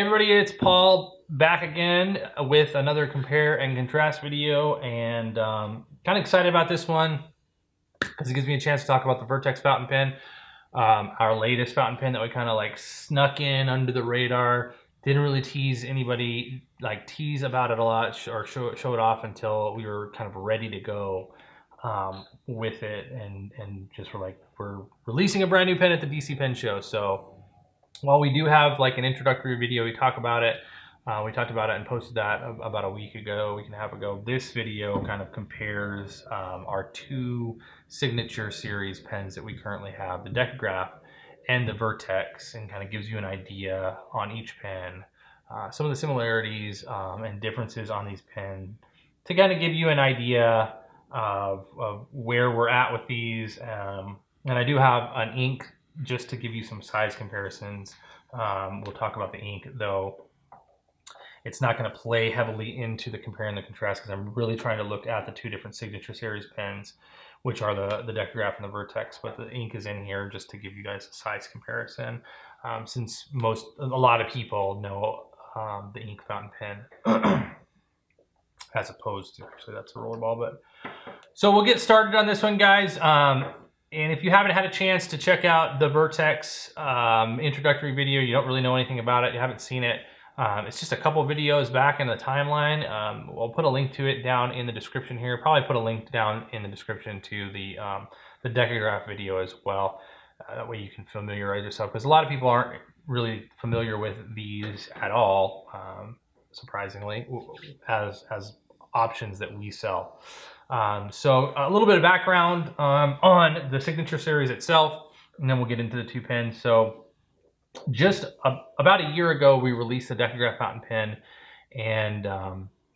Everybody, it's Paul back again with another compare and contrast video, and kind of excited about this one because it gives me a chance to talk about the Vertex fountain pen, our latest fountain pen that we kind of like snuck in under the radar. Didn't really tease anybody, tease about it a lot or show it off until we were kind of ready to go with it, and just we're releasing a brand new pen at the DC Pen Show. So while we do have like an introductory video, we talk about it. We talked about it and posted that about a week and a half ago. This video kind of compares our two signature series pens that we currently have, the Decagraph and the Vertex, and kind of gives you an idea on each pen, some of the similarities and differences on these pens, to kind of give you an idea of where we're at with these. And I do have an ink just to give you some size comparisons. We'll talk about the ink, though it's not going to play heavily into the compare and the contrast because I'm really trying to look at the two different signature series pens, which are the Decagraph and the Vertex, but the ink is in here just to give you guys a size comparison, since a lot of people know the ink fountain pen as opposed to, actually that's a rollerball. But so we'll get started on this one, guys. And if you haven't had a chance to check out the Vertex introductory video, you don't really know anything about it, you haven't seen it, it's just a couple videos back in the timeline. We'll put a link to it down in the description here. Probably put a link down in the description to the Decograph video as well. That way you can familiarize yourself, because a lot of people aren't really familiar with these at all, surprisingly, as options that we sell. So a little bit of background on the signature series itself, and then we'll get into the two pens. So just about a year ago, we released the Decograph fountain pen, and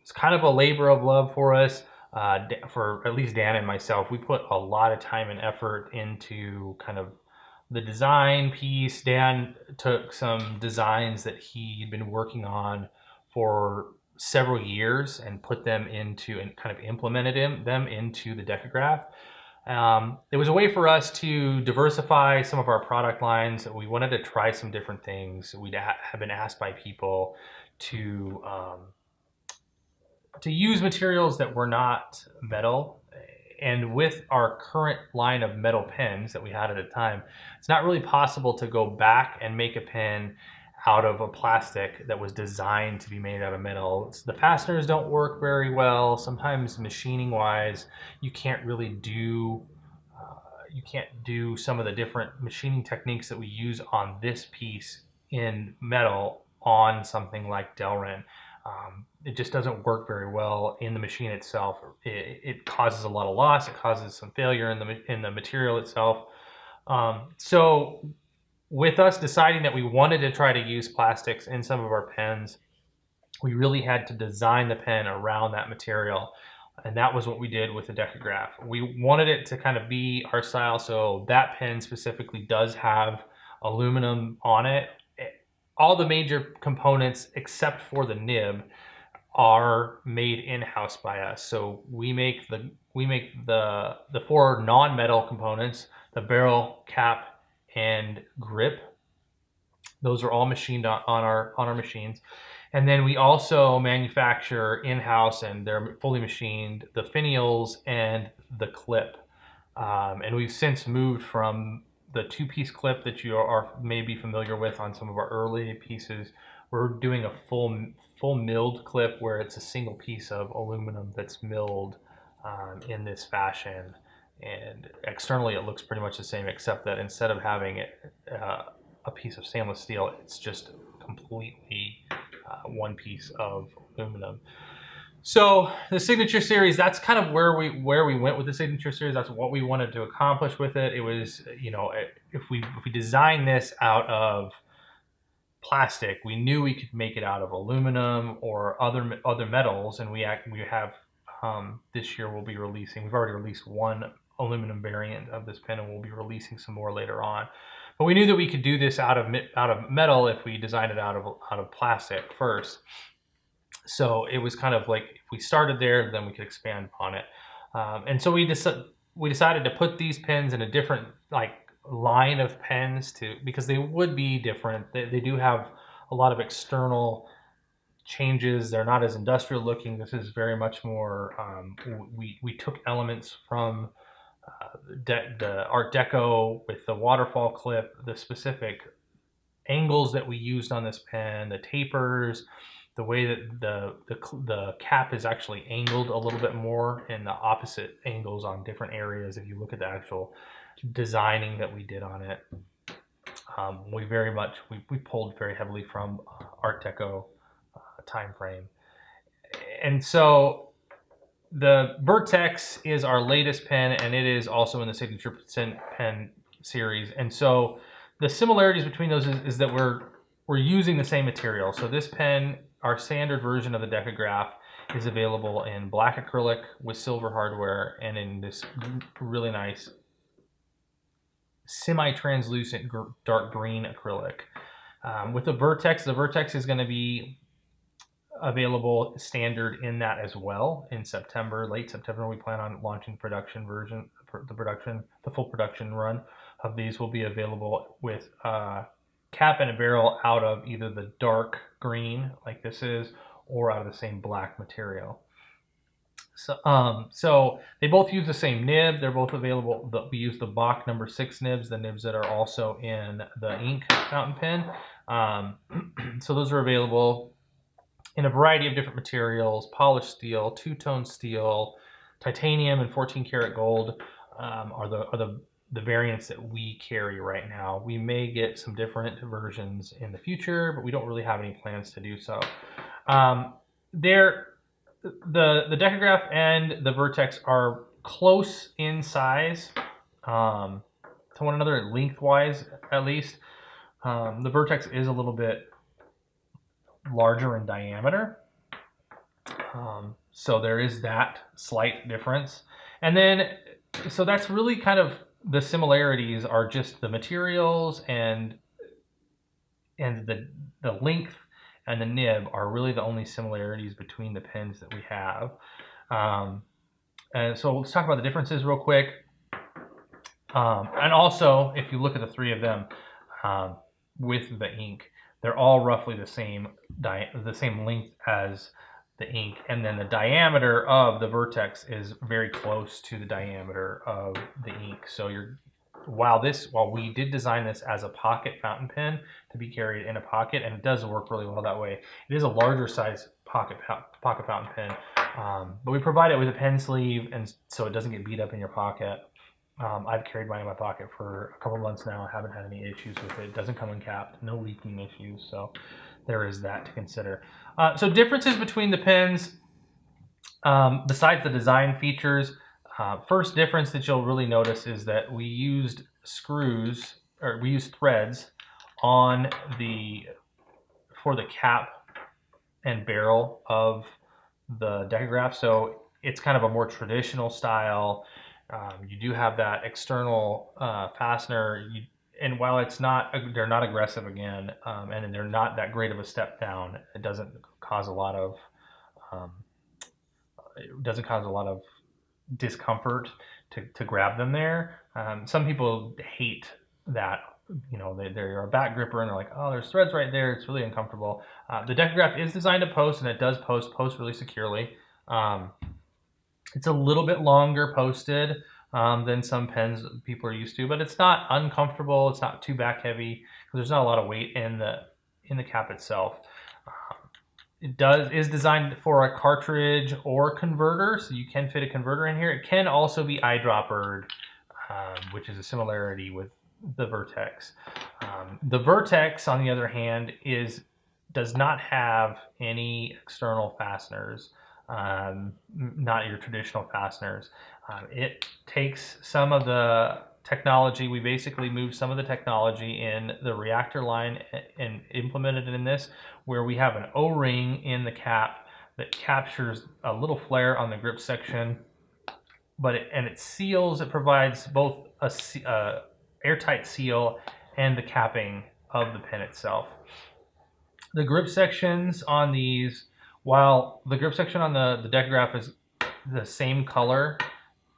it's kind of a labor of love for us, for at least Dan and myself. We put a lot of time and effort into kind of the design piece. Dan took some designs that he'd been working on for several years and put them into, and kind of implemented them into the Decograph. It was a way for us to diversify some of our product lines. We wanted to try some different things. We'd have been asked by people to use materials that were not metal. And with our current line of metal pens that we had at the time, it's not really possible to go back and make a pen out of a plastic that was designed to be made out of metal. The fasteners don't work very well. Sometimes machining wise, you can't really do some of the different machining techniques that we use on this piece in metal on something like Delrin. It just doesn't work very well in the machine itself. It causes a lot of loss. It causes some failure in the material itself. So with us deciding that we wanted to try to use plastics in some of our pens, we really had to design the pen around that material. And that was what we did with the Decograph. We wanted it to kind of be our style. So that pen specifically does have aluminum on it. All the major components, except for the nib, are made in-house by us. So we make the four non-metal components: the barrel, cap, and grip. Those are all machined on our machines. And then we also manufacture in-house, and they're fully machined, the finials and the clip. And we've since moved from the two-piece clip that you may be familiar with on some of our early pieces. We're doing a full milled clip, where it's a single piece of aluminum that's milled in this fashion. And externally it looks pretty much the same, except that instead of having it a piece of stainless steel, it's just completely one piece of aluminum. So the signature series, that's kind of where we went with the signature series. That's what we wanted to accomplish with it. It was, if we designed this out of plastic, we knew we could make it out of aluminum or other metals. And we have this year we've already released one aluminum variant of this pen, and we'll be releasing some more later on. But we knew that we could do this out of metal if we designed it out of plastic first. So it was kind of like, if we started there, then we could expand upon it. And so we decided to put these pens in a different line of pens, because they would be different. They do have a lot of external changes. They're not as industrial looking. This is very much more, we took elements from the Art Deco with the waterfall clip, the specific angles that we used on this pen, the tapers, the way that the cap is actually angled a little bit more, and the opposite angles on different areas. If you look at the actual designing that we did on it, we pulled very heavily from Art Deco time frame. And so the Vertex is our latest pen, and it is also in the Signature Pen series. And so the similarities between those is that we're using the same material. So this pen, our standard version of the Decagraph, is available in black acrylic with silver hardware, and in this really nice semi-translucent dark green acrylic. With the Vertex is going to be available standard in that as well in September, late September. We plan on launching production version for the full production run of these will be available with cap and a barrel out of either the dark green like this is, or out of the same black material. So they both use the same nib. They're both available. We use the Bach number 6 nibs, the nibs that are also in the ink fountain pen. So those are available in a variety of different materials: polished steel, two-tone steel, titanium, and 14 karat gold are the variants that we carry right now. We may get some different versions in the future, but we don't really have any plans to do so. The Decagraph and the Vertex are close in size to one another, lengthwise at least. The Vertex is a little bit larger in diameter, so there is that slight difference. And then, so that's really kind of the similarities are just the materials, and the length and the nib are really the only similarities between the pens that we have. And so let's talk about the differences real quick. And also, if you look at the three of them with the ink, they're all roughly the same length as the ink, and then the diameter of the Vertex is very close to the diameter of the ink. So while we did design this as a pocket fountain pen to be carried in a pocket, and it does work really well that way, it is a larger size pocket fountain pen, but we provide it with a pen sleeve, and so it doesn't get beat up in your pocket. I've carried mine in my pocket for a couple months now. I haven't had any issues with it. It doesn't come uncapped, no leaking issues, so there is that to consider. So differences between the pens, besides the design features, first difference that you'll really notice is that we used threads for the cap and barrel of the Decagraph. So it's kind of a more traditional style. You do have that external fastener, and while they're not aggressive again, and they're not that great of a step down, it doesn't cause a lot of discomfort to grab them there. Some people hate that, they're a back gripper and they're like, oh, there's threads right there, it's really uncomfortable. The Decagraph is designed to post, and it does post really securely. It's a little bit longer posted than some pens people are used to, but it's not uncomfortable. It's not too back heavy because there's not a lot of weight in the cap itself. It is designed for a cartridge or converter, so you can fit a converter in here. It can also be eyedroppered, which is a similarity with the Vertex. The Vertex, on the other hand, does not have any external fasteners, not your traditional fasteners. It takes some of the technology. We basically moved some of the technology in the reactor line and implemented it in this, where we have an O-ring in the cap that captures a little flare on the grip section, and it seals. It provides both a airtight seal and the capping of the pen itself. The grip sections on these, while the grip section on the Decagraph is the same color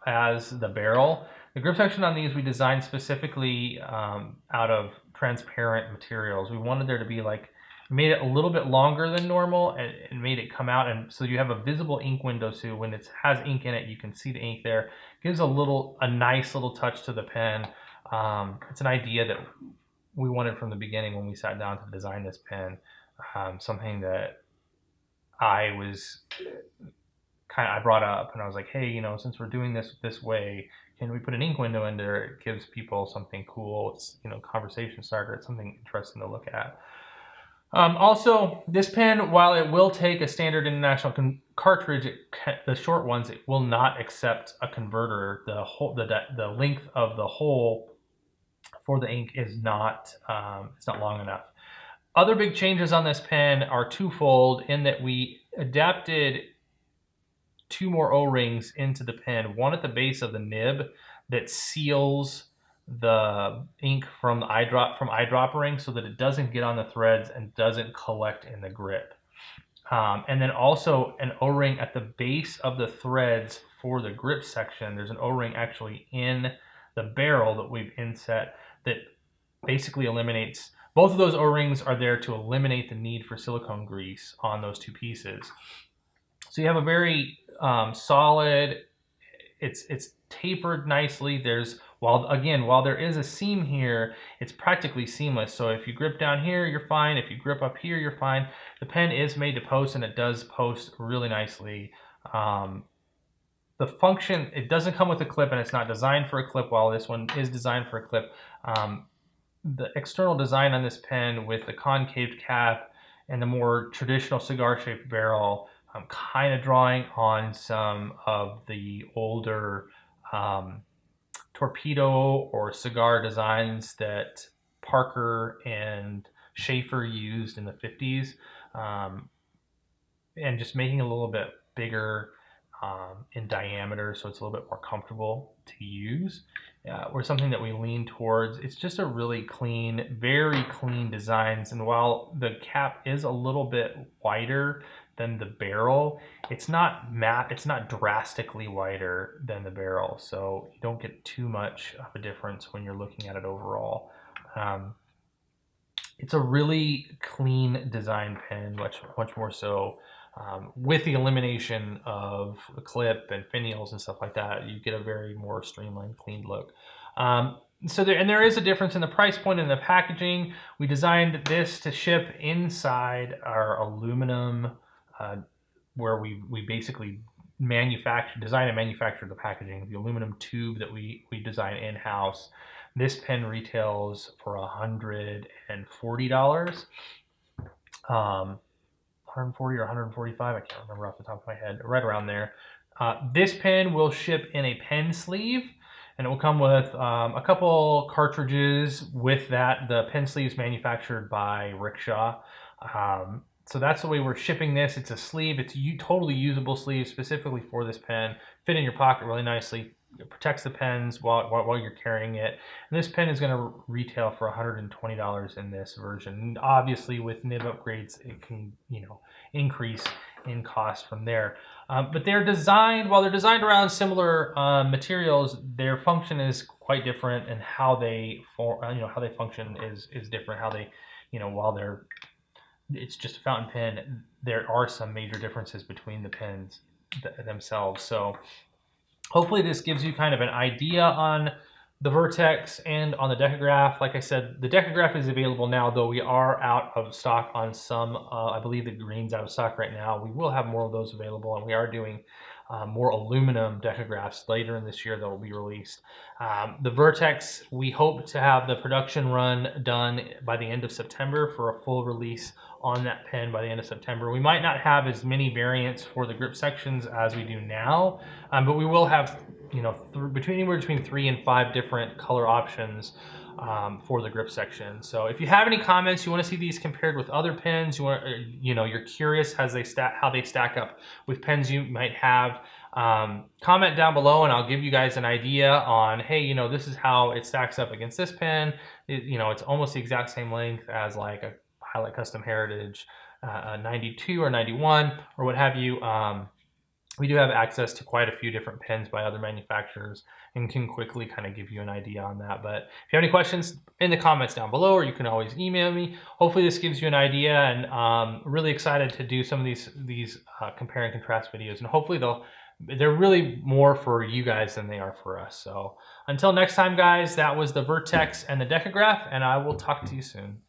as the barrel, the grip section on these we designed specifically out of transparent materials. We wanted there to be like made it a little bit longer than normal and made it come out, and so you have a visible ink window, so when it has ink in it, you can see the ink there. Gives a nice little touch to the pen. It's an idea that we wanted from the beginning when we sat down to design this pen. Something that I brought up, and I was like, hey, you know, since we're doing this way, can we put an ink window in there? It gives people something cool. It's, you know, conversation starter. It's something interesting to look at. Also, this pen, while it will take a standard international cartridge, the short ones, it will not accept a converter. The length of the hole for the ink is not it's not long enough. Other big changes on this pen are twofold in that we adapted 2 more O-rings into the pen, one at the base of the nib that seals the ink from the eyedropper ring so that it doesn't get on the threads and doesn't collect in the grip. And then also an O-ring at the base of the threads for the grip section. There's an O-ring actually in the barrel that we've inset that basically eliminates, both of those O-rings are there to eliminate the need for silicone grease on those 2 pieces. So you have a very solid, it's tapered nicely. While there is a seam here, it's practically seamless. So if you grip down here, you're fine. If you grip up here, you're fine. The pen is made to post, and it does post really nicely. The function, it doesn't come with a clip, and it's not designed for a clip, while this one is designed for a clip. The external design on this pen with the concave cap and the more traditional cigar-shaped barrel, I'm kind of drawing on some of the older torpedo or cigar designs that Parker and Schaefer used in the 50s, and just making it a little bit bigger in diameter, so it's a little bit more comfortable to use, or something that we lean towards. It's just a really clean, very clean designs, and while the cap is a little bit wider than the barrel, it's not drastically wider than the barrel, so you don't get too much of a difference when you're looking at it overall. It's a really clean design pen, much more so. With the elimination of a clip and finials and stuff like that, you get a very more streamlined, clean look. So there is a difference in the price point and the packaging. We designed this to ship inside our aluminum, where we basically design and manufacture the packaging, the aluminum tube that we design in-house. This pen retails for $140. 140 or 145, I can't remember off the top of my head, right around there. This pen will ship in a pen sleeve, and it will come with a couple cartridges with that. The pen sleeve's manufactured by Rickshaw. So that's the way we're shipping this. It's a sleeve. It's a totally usable sleeve specifically for this pen. Fit in your pocket really nicely. It protects the pens while you're carrying it. And this pen is going to retail for $120 in this version. And obviously, with nib upgrades, it can, you know, increase in cost from there. But while they're designed around similar materials, their function is quite different, and how they function is different. How they, you know, while it's just a fountain pen, there are some major differences between the pens themselves. So hopefully this gives you kind of an idea on the Vertex and on the Decagraph. Like I said, the Decagraph is available now, though we are out of stock on some. I believe the green's out of stock right now. We will have more of those available, and we are doing more aluminum Decagraphs later in this year that will be released. The Vertex, we hope to have the production run done by the end of September for a full release on that pen by the end of September. We might not have as many variants for the grip sections as we do now, but we will have, you know, anywhere between 3 and 5 different color options for the grip section. So if you have any comments, you want to see these compared with other pens, you're curious how they stack up with pens you might have, comment down below, and I'll give you guys an idea on, hey, you know, this is how it stacks up against this pen. It's almost the exact same length as like a Highlight Custom Heritage 92 or 91 or what have you. we do have access to quite a few different pens by other manufacturers and can quickly kind of give you an idea on that. But if you have any questions, in the comments down below, or you can always email me. Hopefully this gives you an idea, and really excited to do some of these compare and contrast videos, and hopefully they're really more for you guys than they are for us. So until next time, guys, that was the Vertex and the Decagraph, and I will talk to you soon.